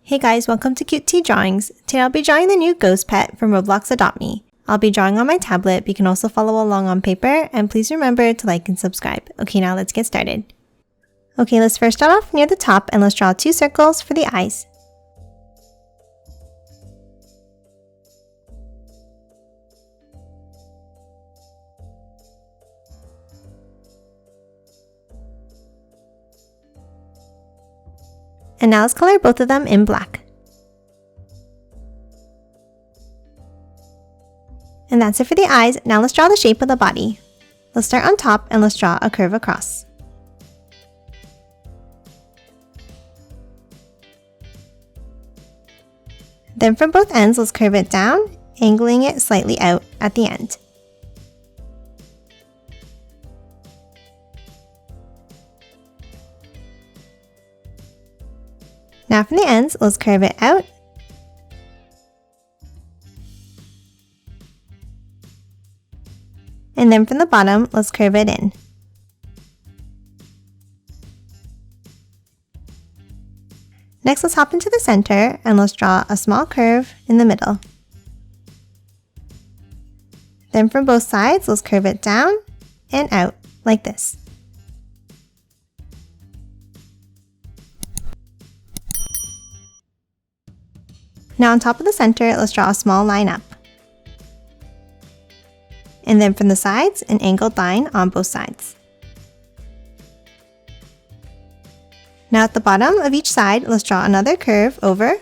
Hey guys, welcome to Cute Tea Drawings. Today I'll be drawing the new ghost pet from Roblox Adopt Me. I'll be drawing on my tablet, but you can also follow along on paper, and please remember to like and subscribe. Okay, now let's get started. Okay, let's first start off near the top and let's draw 2 circles for the eyes. And now let's color both of them in black. And that's it for the eyes. Now let's draw the shape of the body. Let's start on top and let's draw a curve across. Then from both ends, let's curve it down, angling it slightly out at the end. Now from the ends, let's curve it out. And then from the bottom, let's curve it in. Next, let's hop into the center and let's draw a small curve in the middle. Then from both sides, let's curve it down and out like this. Now on top of the center, let's draw a small line up. And then from the sides, an angled line on both sides. Now at the bottom of each side, let's draw another curve over.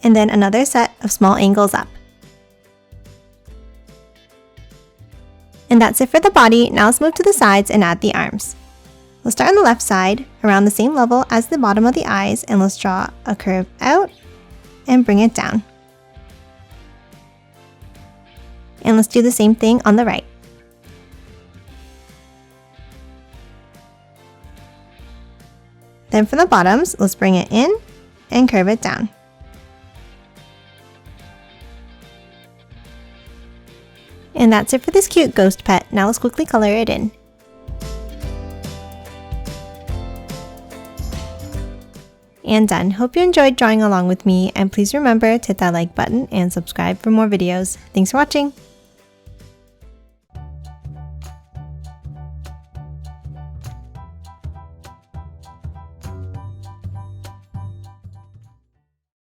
And then another set of small angles up. And that's it for the body. Now let's move to the sides and add the arms. Let's start on the left side, around the same level as the bottom of the eyes, and let's draw a curve out and bring it down. And let's do the same thing on the right. Then from the bottoms, let's bring it in and curve it down. And that's it for this cute ghost pet. Now let's quickly color it in. And done. Hope you enjoyed drawing along with me, and please remember to hit that like button and subscribe for more videos. Thanks for watching!